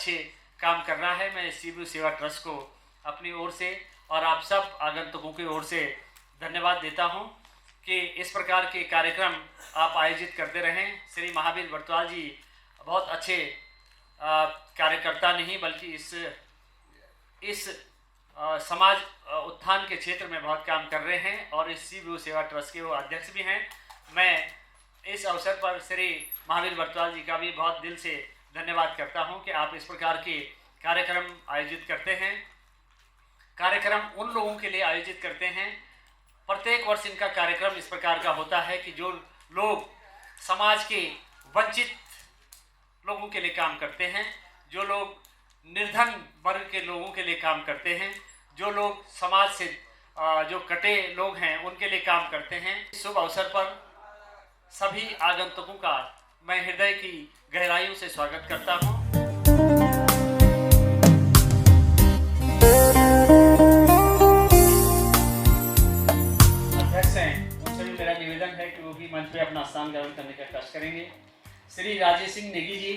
अच्छे काम कर रहा है। मैं सीबीयू सेवा ट्रस्ट को अपनी ओर से और आप सब आगंतुकों की ओर से धन्यवाद देता हूं कि इस प्रकार के कार्यक्रम आप आयोजित करते रहें। श्री महावीर बर्तवाल जी बहुत अच्छे कार्यकर्ता नहीं बल्कि इस समाज उत्थान के क्षेत्र में बहुत काम कर रहे हैं और इस सीबीयू सेवा ट्रस्ट के वो अध्यक्ष भी हैं। मैं इस अवसर पर श्री महावीर बर्तवाल जी का भी बहुत दिल से धन्यवाद करता हूं कि आप इस प्रकार के कार्यक्रम आयोजित करते हैं। कार्यक्रम उन लोगों के लिए आयोजित करते हैं, प्रत्येक वर्ष इनका कार्यक्रम इस प्रकार का होता है कि जो लोग समाज के वंचित लोगों के लिए काम करते हैं, जो लोग निर्धन वर्ग के लोगों के लिए काम करते हैं, जो लोग समाज से जो कटे लोग हैं उनके लिए काम करते हैं। शुभ अवसर पर सभी आगंतुकों का मैं हृदय की गहराइयों से स्वागत करता हूं। अध्यक्ष हैं, उनसे भी मेरा निवेदन है कि वो भी मंच पे अपना स्थान ग्रहण करने का कष्ट करेंगे। श्री राजेश सिंह नेगी जी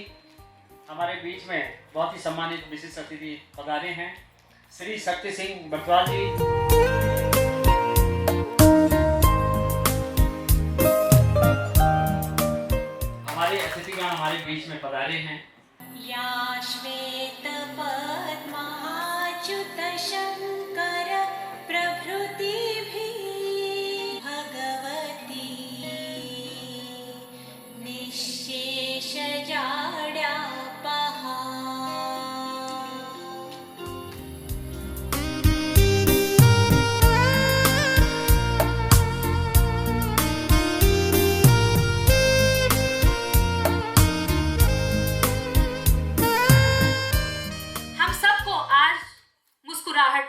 हमारे बीच में बहुत ही सम्मानित विशिष्ट अतिथि पधारे हैं। श्री शक्ति सिंह बर्तवाल जी, हमारे अतिथिगण हमारे बीच में पधारे हैं। या श्वेत पद्माच्युत शंकर प्रभृतिभिः भगवती निःशेष जाड्यापहा।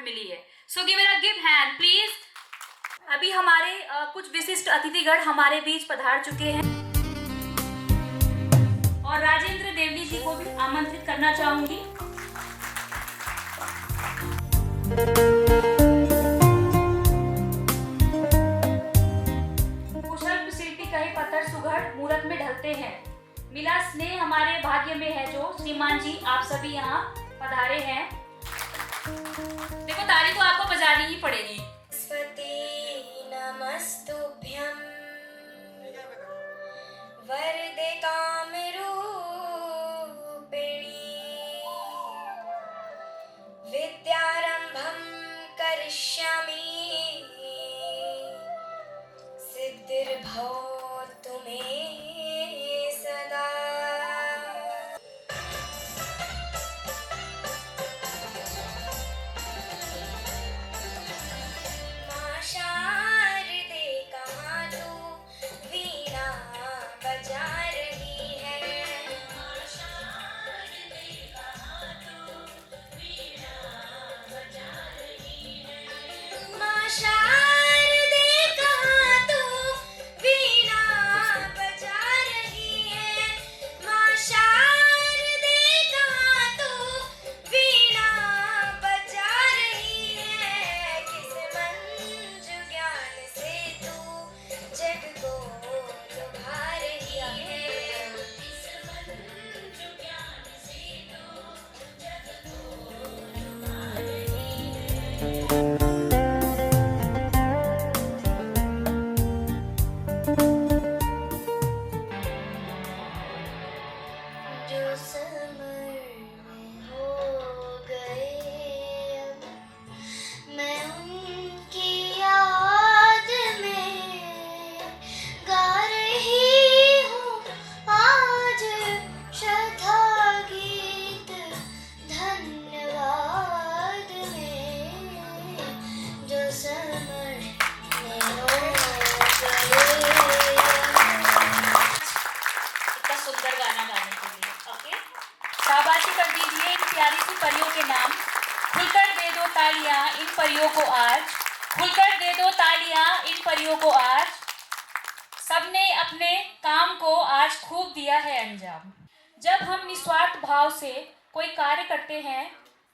मिली है। So give it a give hand please। अभी हमारे कुछ विशिष्ट अतिथिगण हमारे बीच पधार चुके हैं और राजेंद्र देवली जी को भी आमंत्रित करना चाहूंगी। कुशल शिल्पी कहे पत्थर सुघड़ मूरत में ढलते हैं, मिला स्नेह हमारे भाग्य में है जो श्रीमान जी आप सभी यहाँ पधारे हैं। देखो ताली तो आपको बजानी ही पड़ेगी। स्वती नमस्तुभ्यं वरदे कामरूपिणी विद्यारंभं करिष्यामि सिद्धिर्भवतु मे सदा। परियों को आज सबने अपने काम को आज खूब दिया है अंजाम। जब हम निस्वार्थ भाव से कोई कार्य करते हैं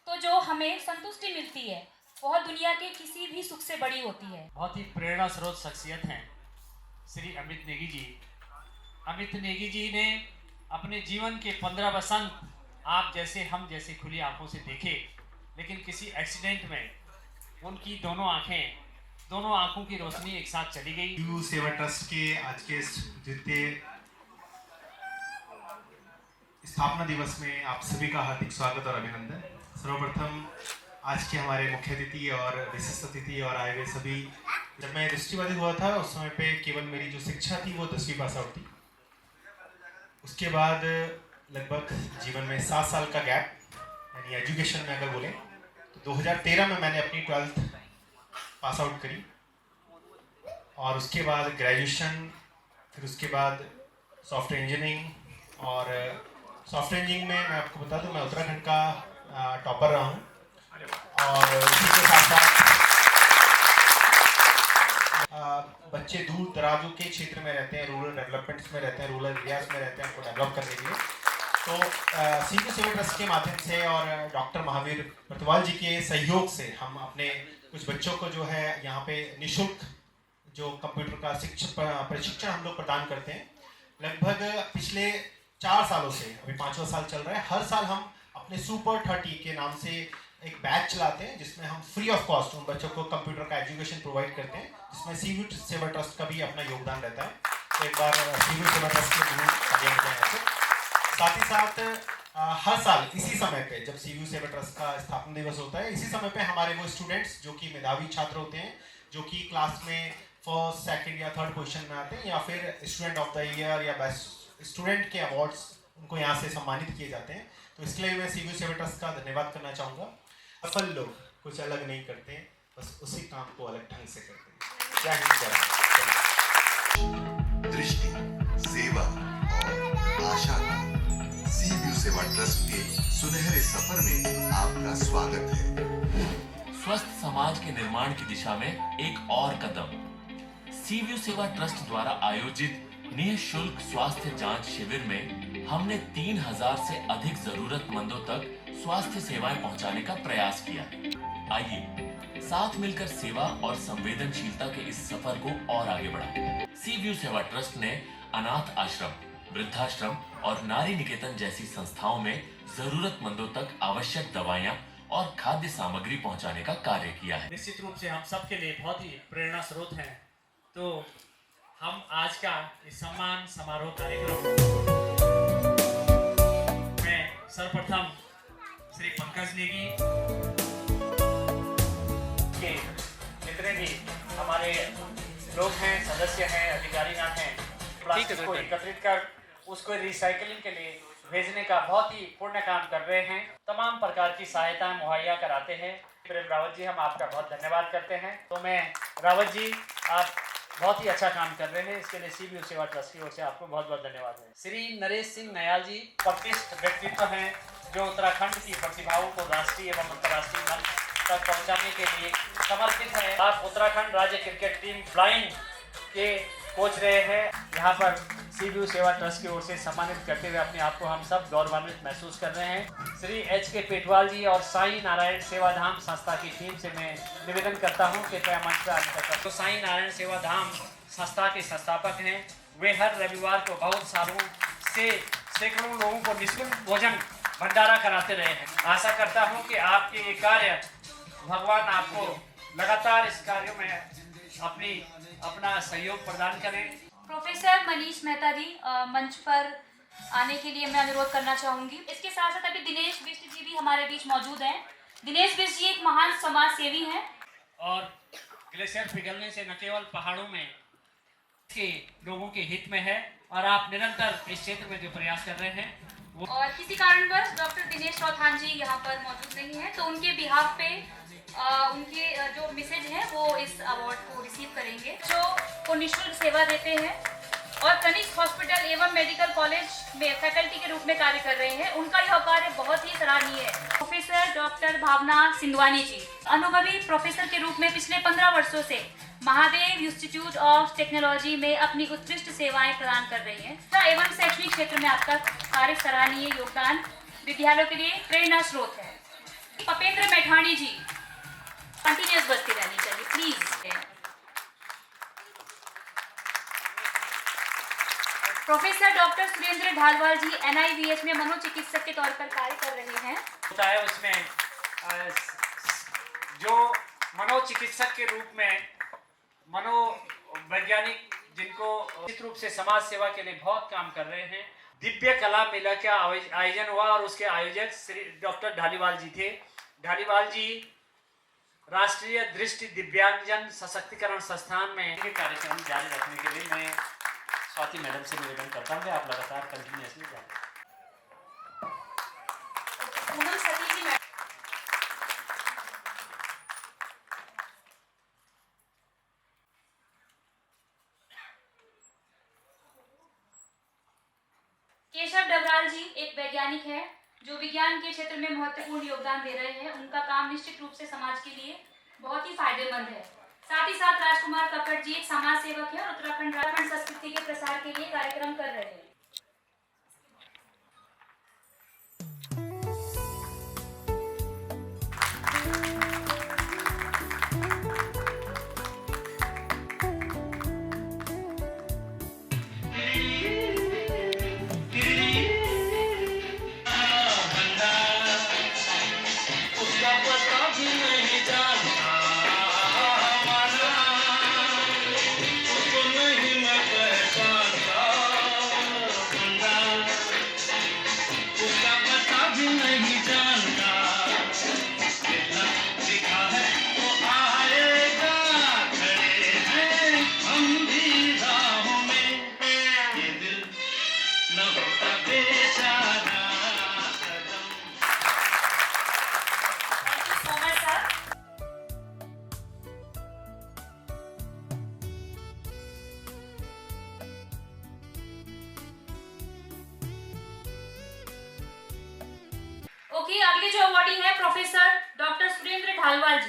तो जो हमें संतुष्टि मिलती है वह दुनिया के किसी भी सुख से बड़ी होती है। बहुत ही प्रेरणा स्रोत शख्सियत हैं श्री अमित नेगी जी। अमित नेगी जी ने अपने जीवन के 15 वसंत आप जैसे हम जैसे खुली आंखों से देखे, लेकिन किसी एक्सीडेंट में उनकी दोनों आंखों की रोशनी एक साथ चली गई। सीयू सेवा ट्रस्ट के आज के इस द्वितीय स्थापना दिवस में आप सभी का हार्दिक स्वागत और अभिनंदन। सर्वप्रथम आज के हमारे मुख्य अतिथि और विशिष्ट अतिथि और आए हुए सभी, जब मैं दृष्टिबाधित हुआ था उस समय पे केवल मेरी जो शिक्षा थी वो 10वीं पास आउट थी। उसके बाद लगभग जीवन में 7 साल का गैप, यानी एजुकेशन में अगर बोलें तो 2013 में मैंने अपनी 12th पास आउट करी और उसके बाद ग्रेजुएशन, फिर उसके बाद सॉफ्टवेयर इंजीनियरिंग। और सॉफ्टवेयर इंजीनियरिंग में मैं आपको बता दूं मैं उत्तराखंड का टॉपर रहा हूँ। और उसी के साथ साथ बच्चे दूर दराजों के क्षेत्र में रहते हैं, रूरल डेवलपमेंट्स में रहते हैं, रूरल एरियाज में रहते हैं, उनको डेवलप करने के लिए। तो सीयू सेवा ट्रस्ट के माध्यम से और डॉक्टर महावीर प्रतिवाल जी के सहयोग से हम अपने कुछ बच्चों को जो है यहाँ पे निःशुल्क जो कंप्यूटर का प्रशिक्षण हम लोग प्रदान करते हैं। लगभग पिछले 4 सालों से, अभी 5वां साल चल रहा है, हर साल हम अपने सुपर 30 के नाम से एक बैच चलाते हैं जिसमें हम फ्री ऑफ कॉस्ट उन बच्चों को कंप्यूटर का एजुकेशन प्रोवाइड करते हैं, जिसमें सीयू सेवा ट्रस्ट का भी अपना योगदान रहता है। तो एक बार सीयू सेवा ट्रस्ट के जरूर आगे बढ़ाएं। साथ ही साथ हर साल इसी समय पे जब सीयू सेवा ट्रस्ट का स्थापना दिवस होता है, इसी समय पे हमारे वो स्टूडेंट्स जो कि मेधावी छात्र होते हैं, जो कि क्लास में 1st, 2nd या 3rd पोजीशन में आते हैं, या फिर स्टूडेंट ऑफ द ईयर या बेस्ट स्टूडेंट के अवार्ड्स उनको यहाँ से सम्मानित किए जाते हैं। तो इसके लिए मैं सीयू सेवा ट्रस्ट का धन्यवाद करना चाहूँगा। सफल लोग कुछ अलग नहीं करते हैं, बस उसी काम को अलग ढंग से करते हैं। जय हिंद, जय भारत। दृष्टि, सेवा और आशा का सीयू सेवा ट्रस्ट के सुनहरे सफर में आपका स्वागत है। स्वस्थ समाज के निर्माण की दिशा में एक और कदम। सीयू सेवा ट्रस्ट द्वारा आयोजित निःशुल्क स्वास्थ्य जांच शिविर में हमने 3000 से अधिक जरूरतमंदों तक स्वास्थ्य सेवाएं पहुंचाने का प्रयास किया। आइए साथ मिलकर सेवा और संवेदनशीलता के इस सफर को और आगे बढ़ाएं। सीयू सेवा ट्रस्ट ने अनाथ आश्रम, वृद्धाश्रम और नारी निकेतन जैसी संस्थाओं में जरूरतमंदों तक आवश्यक दवाइयां और खाद्य सामग्री पहुंचाने का कार्य किया है। निश्चित रूप से हम सबके लिए बहुत ही प्रेरणा स्रोत हैं। तो हम आज का इस सम्मान समारोह कार्यक्रम में सर्वप्रथम श्री पंकज नेगी के जितने भी हमारे लोग हैं, सदस्य हैं, अधिकारीगण हैं, प्लास्टिक को एकत्रित कर उसको रिसाइकलिंग के लिए भेजने का बहुत ही पुण्य काम कर रहे हैं। तमाम प्रकार की सहायता मुहैया कराते हैं। प्रेम रावत जी, हम आपका बहुत धन्यवाद करते हैं। तो मैं रावत जी, आप बहुत ही अच्छा काम कर रहे हैं, इसके लिए सीयू सेवा ट्रस्ट की ओर से आपको बहुत बहुत धन्यवाद है। श्री नरेश सिंह नयाल जी प्रतिष्ठित व्यक्तित्व हैं जो उत्तराखंड की प्रतिभाओं को राष्ट्रीय एवं अंतर्राष्ट्रीय मंच तक पहुंचाने के लिए समर्पित है। आप उत्तराखंड राज्य क्रिकेट टीम फ्लाइंग के कोच रहे हैं। यहाँ पर सीयू सेवा ट्रस्ट की ओर से सम्मानित करते हुए अपने आप को हम सब गौरवान्वित महसूस कर रहे हैं। श्री HK पेटवाल जी और साईं नारायण सेवाधाम संस्था की टीम से मैं निवेदन करता हूँ कि कृपया मंच पर आगे करता हूँ। तो साईं नारायण सेवाधाम संस्था के संस्थापक हैं। वे हर रविवार को बहुत सालों से सैकड़ों लोगों को निःशुल्क भोजन भंडारा कराते रहे हैं। आशा करता हूँ कि आपके ये कार्य, भगवान आपको लगातार इस कार्यों में अपना सहयोग प्रदान करें। प्रोफेसर मनीष मेहता जी मंच पर आने के लिए मैं अनुरोध करना चाहूँगी। इसके साथ साथ अभी दिनेश बिष्ट जी भी हमारे बीच मौजूद हैं। दिनेश बिष्ट जी एक महान समाज सेवी हैं और ग्लेशियर पिघलने से न केवल पहाड़ों में के लोगों के हित में है, और आप निरंतर इस क्षेत्र में जो प्रयास कर रहे हैं वो। और किसी कारणवश डॉक्टर दिनेश चौथान जी यहाँ पर मौजूद नहीं है, तो उनके बिहाफ पे उनके जो मिसेज हैं वो इस अवार्ड को रिसीव करेंगे, जो वो निःशुल्क सेवा देते हैं और कनिष्क हॉस्पिटल एवं मेडिकल कॉलेज में फैकल्टी के रूप में कार्य कर रहे हैं। उनका यह कार्य बहुत ही सराहनीय है। प्रोफेसर डॉक्टर भावना सिंधवानी जी अनुभवी प्रोफेसर के रूप में पिछले 15 वर्षों से महादेव इंस्टीट्यूट ऑफ टेक्नोलॉजी में अपनी उत्कृष्ट सेवाएं प्रदान कर रही हैं एवं शैक्षणिक क्षेत्र में आपका कार्य सराहनीय योगदान विद्यालयों के लिए प्रेरणा स्रोत है। पपेंद्र मैठाणी जी कंटिन्यूस बजती रहनी चाहिए please. Professor doctor Surendra Dhalwal ji NIVH में मनोचिकित्सक के तौर पर कार्य कर रहे हैं। होता है उसमें जो मनोचिकित्सक के रूप में मनोवैज्ञानिक जिनको निश्चित रूप से समाज सेवा के लिए बहुत काम कर रहे हैं। दिव्य कला मेला का आयोजन हुआ और उसके आयोजक श्री डॉक्टर ढालीवाल जी थे। ढालीवाल जी राष्ट्रीय दृष्टि दिव्यांगजन सशक्तिकरण संस्थान में ये कार्यक्रम जारी रखने के लिए मैं स्वाति मैडम से निवेदन करता हूँ कि आप लगातार कंटिन्यूअसली जारी। पूनम सती जी मैडम। केशव डबराल जी एक वैज्ञानिक है जो विज्ञान के क्षेत्र में महत्वपूर्ण योगदान दे रहे हैं। उनका काम निश्चित रूप से समाज के लिए बहुत ही फायदेमंद है। साथ ही साथ राजकुमार कपट जी एक समाज सेवक है और उत्तराखंड संस्कृति के प्रसार के लिए कार्यक्रम कर रहे हैं। ओके, अगले जो अवॉर्डी है प्रोफेसर डॉक्टर सुरेंद्र ढालवाल जी।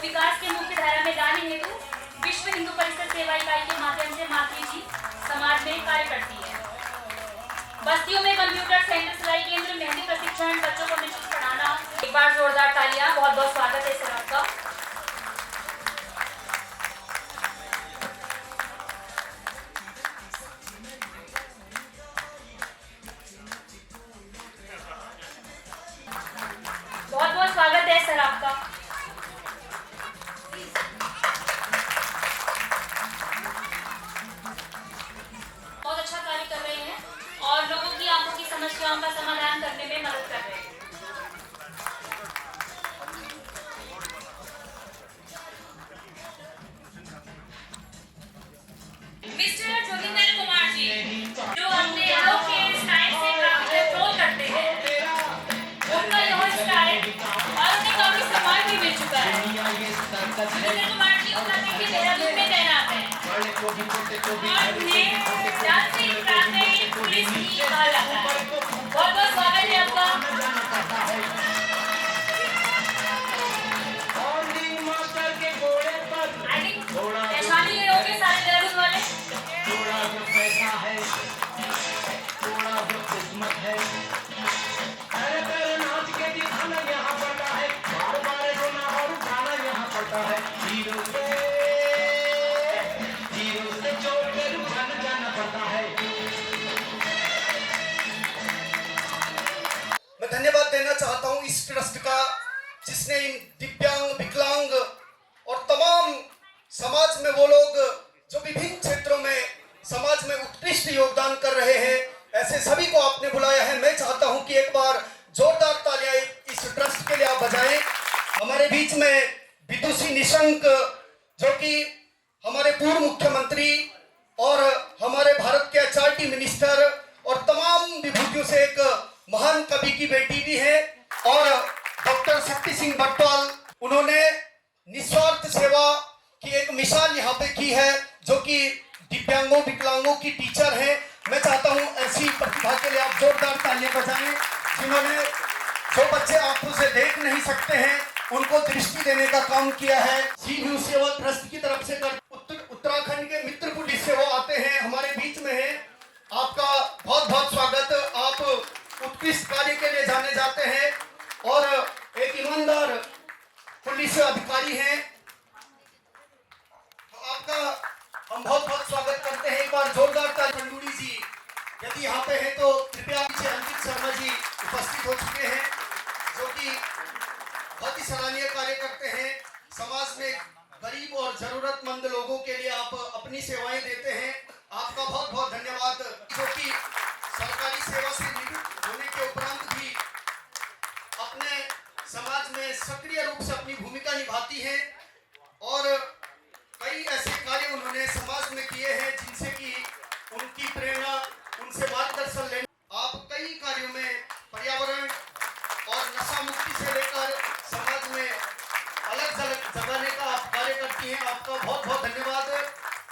विकास के मुख्य धारा में लाने हेतु विश्व हिंदू परिषद सेवा इकाई के माध्यम से मातृ जी समाज में कार्य करती है। बस्तियों में कंप्यूटर सेंटर, सिलाई केंद्र, मेहंदी प्रशिक्षण, बच्चों को निःशुल्क पढ़ाना। एक बार जोरदार तालियां। बहुत बहुत स्वागत है सर आपका। बहुत बहुत स्वागत है सर आपका। बहुत अच्छा कार्य कर रहे हैं और लोगों की आंखों की समस्याओं का समाधान करने में मदद कर रहे हैं। मिस्टर जोगिंदर कुमार जी जो अपने लोग के स्टाइल से काफी कंट्रोल करते हैं, उनका यह स्टाइल और उन्हें काफी सम्मान भी मिल चुका है। जोगिंदर कुमार जी उत्तराखंड के देहरादून में तैनात हैं और उन्हें डांसिंग प्राइमरी पुलिस की कहा जाता है। बहुत बहुत स्वागत है आपका। पहचानी गए होंगे सारे देहरादून वाले। थोड़ा जो पैसा है, थोड़ा जो किस्मत है, अरे तेरे नाच के दिखाना यहाँ पड़ता है, बार बार रोना और गाना यहाँ पड़ता है। हीरो से जोकर बन जाना पड़ता है। मैं धन्यवाद देना चाहता हूँ इस ट्रस्ट का जिसने इन दिव्यांग, विकलांग और तमाम समाज में वो लोग जो विभिन्न क्षेत्रों में समाज में उत्कृष्ट योगदान कर रहे हैं, ऐसे सभी को आपने बुलाया है। मैं चाहता हूं कि एक बार जोरदार तालियां इस ट्रस्ट के लिए आप बजाएं। हमारे बीच में विदुषी निशंक जो कि हमारे पूर्व मुख्यमंत्री और हमारे भारत के HRD मिनिस्टर और तमाम विभूतियों से एक महान कवि की बेटी भी है, और डॉक्टर शक्ति सिंह बटवाल, उन्होंने निस्वार्थ सेवा की एक मिसाल यहाँ पे की है, जो कि दिव्यांगों, विकलांगों की टीचर हैं। मैं चाहता हूँ ऐसी प्रतिभा के लिए आप जोरदार तालियां बजाएं, जिन्होंने जो बच्चे आंखों से देख नहीं सकते हैं उनको दृष्टि देने का काम किया है। सीव्यू सेवा ट्रस्ट की तरफ से उत्तराखंड के मित्र पुलिस से वो आते हैं, हमारे बीच में है। आपका बहुत बहुत स्वागत। आप उत्कृष्ट कार्य के लिए जाने बहुत बहुत स्वागत करते हैं। एक बार जोरदार ताली। पंडूरी जी यदि यहाँ पे हैं तो कृपया पीछे अंकित शर्मा जी उपस्थित हो चुके हैं, जो कि बहुत ही सराहनीय कार्य करते हैं। समाज में गरीब और जरूरतमंद लोगों के लिए आप अपनी सेवाएं देते हैं। आपका बहुत बहुत धन्यवाद। जो कि सरकारी सेवा से निवृत्त होने के उपरांत भी अपने समाज में सक्रिय रूप से अपनी भूमिका निभाती हैं और कई ऐसे कार्य उन्होंने समाज में किए हैं जिनसे कि उनकी प्रेरणा, उनसे मार्गदर्शन लेने आप कई कार्यों में पर्यावरण और नशा मुक्ति से लेकर समाज में अलग अलग जगाने का आप कार्य करती हैं। आपका बहुत बहुत धन्यवाद।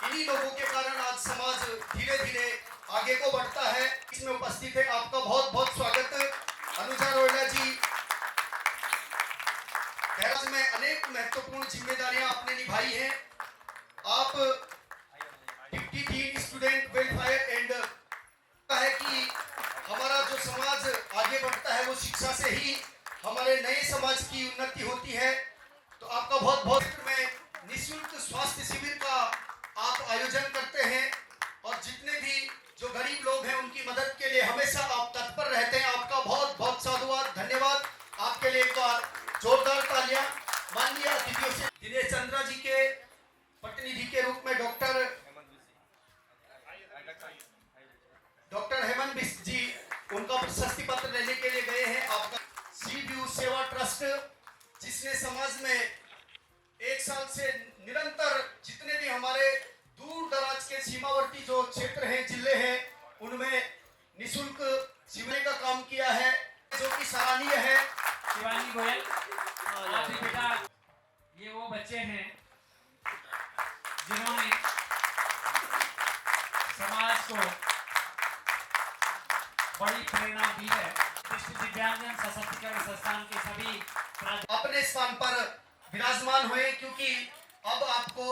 इन्हीं लोगों के कारण आज समाज धीरे धीरे आगे को बढ़ता है। इसमें उपस्थित है, आपका बहुत बहुत स्वागत। अनुजा रोयला जी, देहरादून में अनेक महत्वपूर्ण जिम्मेदारियां आपने निभाई हैं। आप deputy dean student welfare and है कि हमारा जो समाज आगे बढ़ता है वो शिक्षा से ही हमारे नए समाज की उन्नति होती है। तो आपका बहुत बहुत में निःशुल्क स्वास्थ्य शिविर का आप आयोजन करते हैं और जितने भी जो गरीब लोग हैं उनकी मदद के लिए हमेशा आप तत्पर रहते हैं। आपका बहुत बहुत साधुवाद, धन्यवाद। आपके लिए एक बार जोरदार तालियां। माननीय अतिथियों से दिनेश चंद्रा जी के प्रतिनिधि के रूप में डॉक्टर हेमंत बिष्ट जी उनका प्रशस्ति पत्र लेने के लिए गए हैं। आपका सी व्यू सेवा ट्रस्ट, जिसने समाज में एक साल से निरंतर जितने भी हमारे दूर दराज के सीमावर्ती जो क्षेत्र हैं, जिले हैं, उनमें निःशुल्क शिविर का काम किया है, जो कि सराहनीय है। शिवानी गोयल, आप भी बेटा, ये वो बच्चे हैं जिन्होंने समाज को बड़ी प्रेरणा दी है। दृष्टि दिव्यांगजन सशक्तिकरण संस्थान के सभी अपने स्थान पर विराजमान हुए, क्योंकि अब आपको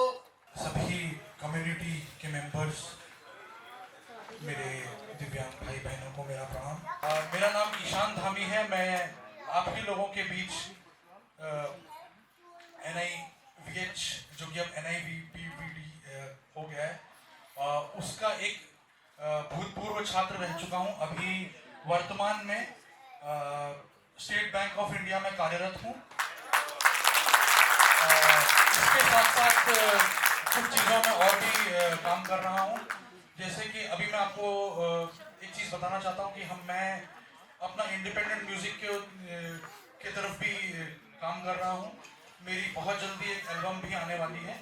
सभी कम्युनिटी के मेंबर्स, मेरे दिव्यांग भाई बहनों को मेरा प्रणाम। मेरा नाम ईशान धामी है। मैं आपके लोगों के बीच NIVH, जो कि अब NIVPVD हो गया है, उसका एक भूतपूर्व छात्र रह चुका हूं। अभी वर्तमान में स्टेट बैंक ऑफ इंडिया में कार्यरत हूं। इसके साथ साथ कुछ चीज़ों में और भी काम कर रहा हूं। जैसे कि अभी मैं आपको एक चीज़ बताना चाहता हूं कि मैं अपना इंडिपेंडेंट म्यूजिक के तरफ भी काम कर रहा हूं। मेरी बहुत जल्दी एक एल्बम भी आने वाली है।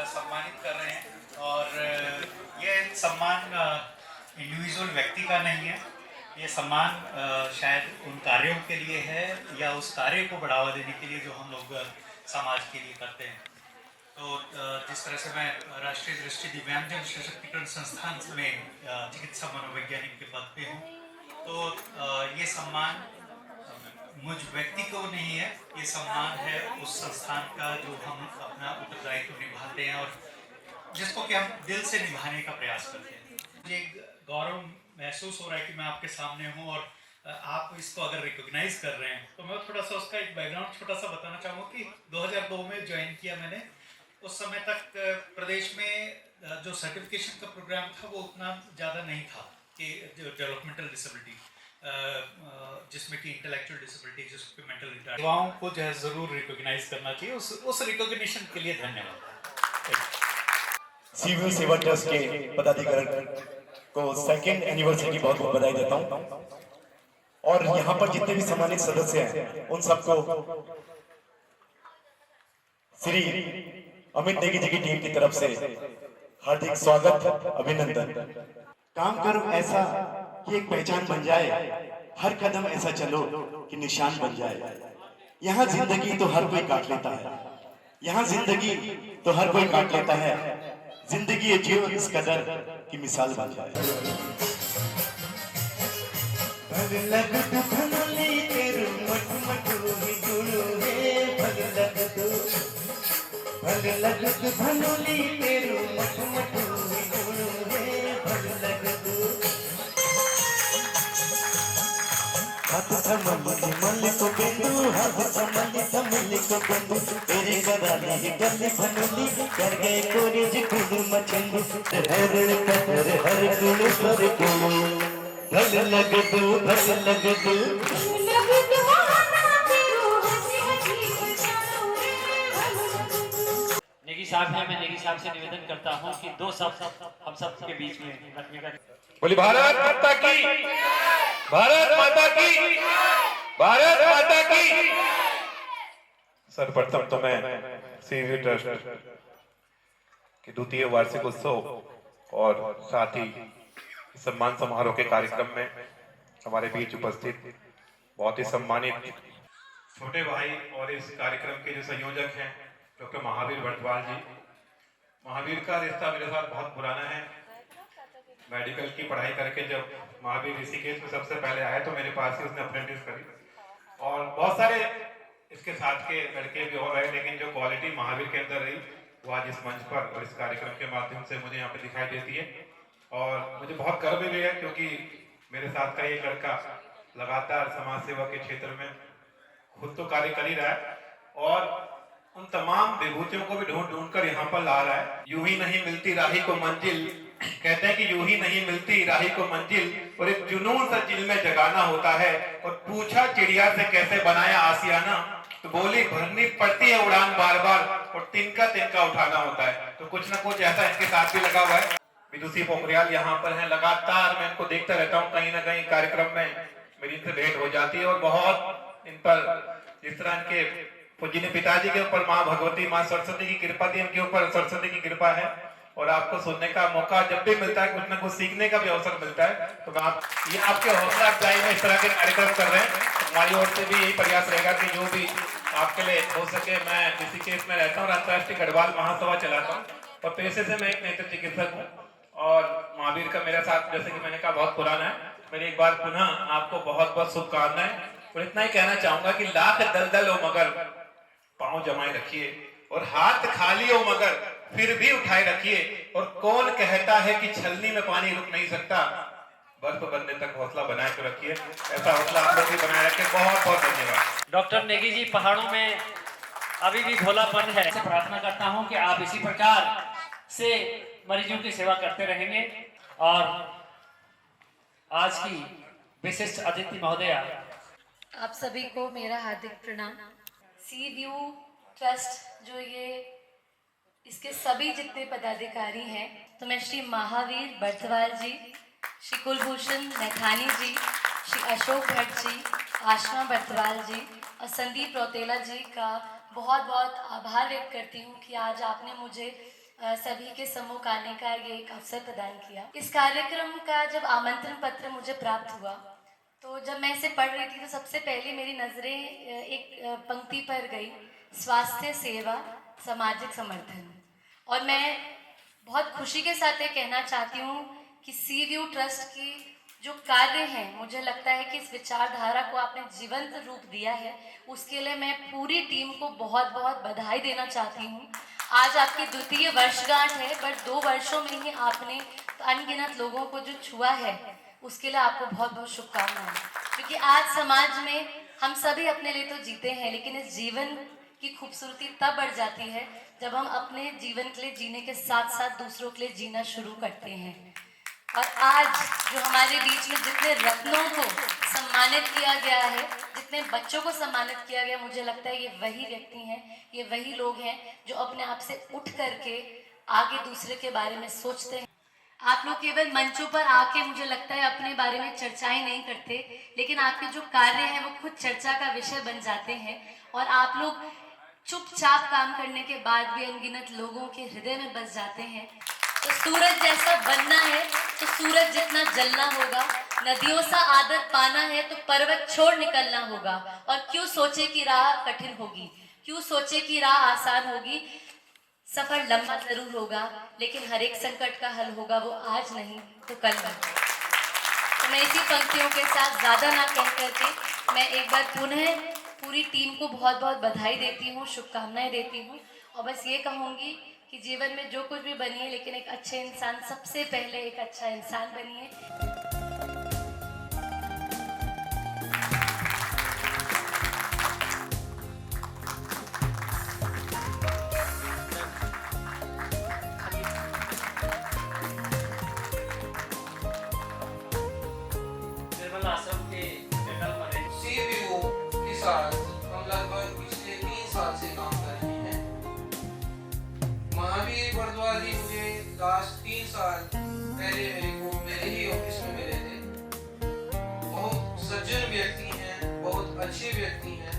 सम्मानित कर रहे हैं। और ये सम्मान इंडिविजुअल व्यक्ति का नहीं है, ये सम्मान शायद उन कार्यों के लिए है या उस कार्य को बढ़ावा देने के लिए जो हम लोग समाज के लिए करते हैं। तो जिस तरह से मैं राष्ट्रीय दृष्टि दिव्यांगजन सशक्तिकरण संस्थान में चिकित्सा मनोवैज्ञानिक के पद पे हूँ, तो ये सम्मान मुझ व्यक्ति को नहीं है, ये सम्मान है उस संस्थान का जो हम अपना उत्तरदायित्व निभाते हैं और जिसको कि हम दिल से निभाने का प्रयास करते हैं। मुझे गौरव महसूस हो रहा है कि मैं आपके सामने हूँ और आप इसको अगर रिकॉग्नाइज कर रहे हैं तो मैं थोड़ा सा उसका एक बैकग्राउंड छोटा सा बताना चाहूँगा कि 2002 में ज्वाइन किया मैंने। उस समय तक प्रदेश में जो सर्टिफिकेशन का प्रोग्राम था वो उतना ज़्यादा नहीं था कि जो डेवलपमेंटल डिसेबिलिटी, जिसमें कि इंटेलेक्चुअल डिसेबिलिटी, जिसमें मेंटल रिटार्ड, युवाओं को जो है ज़रूर रिकॉग्नाइज करना चाहिए। उस रिकॉग्निशन के लिए धन्यवाद। सीवीयू सेवा ट्रस्ट के पदाधिकारी को सेकंड एनिवर्सरी की बहुत बहुत बधाई देता हूं, और यहाँ पर जितने भी सम्मानित सदस्य हैं उन सबको श्री अमित नेगी जी की टीम की तरफ से हार्दिक स्वागत, अभिनंदन। काम करो ऐसा कि एक पहचान बन जाए, हर कदम ऐसा चलो कि निशान बन जाए। यहाँ जिंदगी तो हर कोई काट लेता है, यहाँ जिंदगी तो हर कोई काट लेता है, जिंदगी ये जियो इस कदर की मिसाल बन जाए। हाथ संभल को बेंदू, हाथ संभल को बेंदू, तेरे गदाली ही गली भनोली कर गए कोरिज कुल मचंदू, हर कदर हर गुण पर गुण, भल लग दो नेगी साहब है, मैं नेगी साहब से निवेदन करता हूं कि दो शब्द हम सब के बीच में रखने का। बोली भारत माता की, भारत माता की, भारत माता की। सर्वप्रथम तो मैं सीवीयू ट्रस्ट के द्वितीय वार्षिक उत्सव और साथ ही सम्मान समारोह के कार्यक्रम में हमारे बीच उपस्थित बहुत ही सम्मानित छोटे भाई और इस कार्यक्रम के जो संयोजक हैं डॉक्टर महावीर वर्तवाल जी। महावीर का रिश्ता मेरे साथ बहुत पुराना है। मेडिकल की पढ़ाई करके जब महावीर ऋषिकेश में सबसे पहले आया तो मेरे पास ही उसने अप्रेंटिस करी, और बहुत सारे इसके साथ के लड़के भी और रहे, लेकिन जो क्वालिटी महावीर के अंदर रही वो आज इस मंच पर और इस कार्यक्रम के माध्यम से मुझे यहाँ पे दिखाई देती है। और मुझे बहुत गर्व भी है क्योंकि मेरे साथ का ये लड़का लगातार समाज सेवा के क्षेत्र में खुद तो कार्य कर ही रहा है और उन तमाम विभूतियों को भी ढूंढ ढूंढ कर यहाँ पर ला रहा है। यूं ही नहीं मिलती राही को मंजिल, कहते हैं कि यूं ही नहीं मिलती राही को मंजिल, और एक जुनून सा दिल में जगाना होता है। और पूछा चिड़िया से कैसे बनाया आसियाना, तो बोली भरनी पड़ती है उड़ान बार बार, और तिनका तिनका उठाना होता है। तो कुछ ना कुछ ऐसा इनके साथ भी लगा हुआ है। विदुषी पोखरियाल यहाँ पर है, लगातार मैं इनको देखता रहता हूँ, कहीं ना कहीं कार्यक्रम में मेरी इनसे भेंट हो जाती है, और बहुत इन पर जिस तरह इनके पूजनीय पिताजी के ऊपर माँ भगवती माँ सरस्वती की कृपा थी, इनके ऊपर सरस्वती की कृपा है। और आपको सुनने का मौका जब भी मिलता है, कुछ ना कुछ सीखने का भी अवसर मिलता है। तो आप ये आपके हौसला अफजाई में इस तरह के कार्यक्रम कर रहे हैं, हमारी ओर से भी यही प्रयास रहेगा कि जो भी आपके लिए हो सके। मैं ऋषिकेश में रहता हूँ, अंतर्राष्ट्रीय गढ़वाल महासभा चलाता हूँ, और पेशे से मैं एक नेत्र चिकित्सक हूँ। और महावीर का मेरा साथ, जैसे कि मैंने कहा, बहुत पुराना है। मेरी एक बार पुनः आपको बहुत बहुत शुभकामनाएं, और इतना ही कहना चाहूंगा कि लाख दलदल हो मगर पांव जमाए रखिए, और हाथ खाली हो मगर फिर भी उठाए रखिए। और कौन कहता है कि छलनी में पानी रुक नहीं सकता, बर्फ बनने तक हौसला बनाए के रखिए। ऐसा हौसला आप लोग भी बनाए रखें। बहुत बहुत धन्यवाद। डॉक्टर नेगी जी, पहाड़ों में अभी भी भोलापन है। प्रार्थना करता हूं कि आप इसी प्रकार से मरीजों की सेवा करते रहेंगे। और आज की विशिष्ट अतिथि महोदया, आप सभी को मेरा हार्दिक प्रणाम। सीवीयू ट्रस्ट जो ये इसके सभी जितने पदाधिकारी हैं, तो मैं श्री महावीर बर्थवाल जी, श्री कुलभूषण नैथानी जी, श्री अशोक भट्ट जी, आशमा बर्थवाल जी और संदीप रौतेला जी का बहुत बहुत आभार व्यक्त करती हूँ कि आज आपने मुझे सभी के सम्मुख आने का ये एक अवसर प्रदान किया। इस कार्यक्रम का जब आमंत्रण पत्र मुझे प्राप्त हुआ, तो जब मैं इसे पढ़ रही थी तो सबसे पहले मेरी नज़रें एक पंक्ति पर गई, स्वास्थ्य सेवा सामाजिक समर्थन। और मैं बहुत खुशी के साथ ये कहना चाहती हूँ कि सीवीयू ट्रस्ट की जो कार्य हैं, मुझे लगता है कि इस विचारधारा को आपने जीवंत रूप दिया है, उसके लिए मैं पूरी टीम को बहुत बहुत बधाई देना चाहती हूँ। आज आपकी द्वितीय वर्षगांठ है, बट 2 वर्षों में ही आपने अनगिनत लोगों को जो छुआ है, उसके लिए आपको बहुत बहुत शुभकामनाएं। क्योंकि आज समाज में हम सभी अपने लिए तो जीते हैं, लेकिन इस जीवन की खूबसूरती तब बढ़ जाती है जब हम अपने जीवन के लिए जीने के साथ साथ दूसरों के लिए जीना शुरू करते हैं। और आज जो हमारे बीच में जितने रत्नों को सम्मानित किया गया है, जितने बच्चों को सम्मानित किया गया, मुझे लगता है ये वही व्यक्ति हैं, ये वही लोग हैं जो अपने आप से उठ करके आगे दूसरे के बारे में सोचते हैं। आप लोग केवल मंचों पर आके मुझे लगता है अपने बारे में चर्चाएं नहीं करते, लेकिन आपके जो कार्य हैं वो खुद चर्चा का विषय बन जाते हैं और आप लोग चुपचाप काम करने के बाद भी अनगिनत लोगों के हृदय में बस जाते हैं। तो सूरज जैसा बनना है तो सूरज जितना जलना होगा, नदियों सा आदर पाना है तो पर्वत छोड़ निकलना होगा। और क्यों सोचे कि राह कठिन होगी, क्यों सोचे कि राह आसान होगी, सफर लंबा जरूर होगा लेकिन हर एक संकट का हल होगा वो आज नहीं तो कल होगा। तो मैं इसी पंक्तियों के साथ ज़्यादा ना कह करके मैं एक बार पुनः पूरी टीम को बहुत बहुत बधाई देती हूँ, शुभकामनाएं देती हूँ और बस ये कहूँगी कि जीवन में जो कुछ भी बनिए लेकिन एक अच्छे इंसान, सबसे पहले एक अच्छा इंसान बनिए। CVU के साथ हम लगभग पिछले 3 साल से काम कर रहे हैं। महावीर बर्दवाल जी मुझे लास्ट 3 साल पहले मेरे ही ऑफिस में मिले थे। बहुत सज्जन व्यक्ति हैं, बहुत अच्छे व्यक्ति हैं।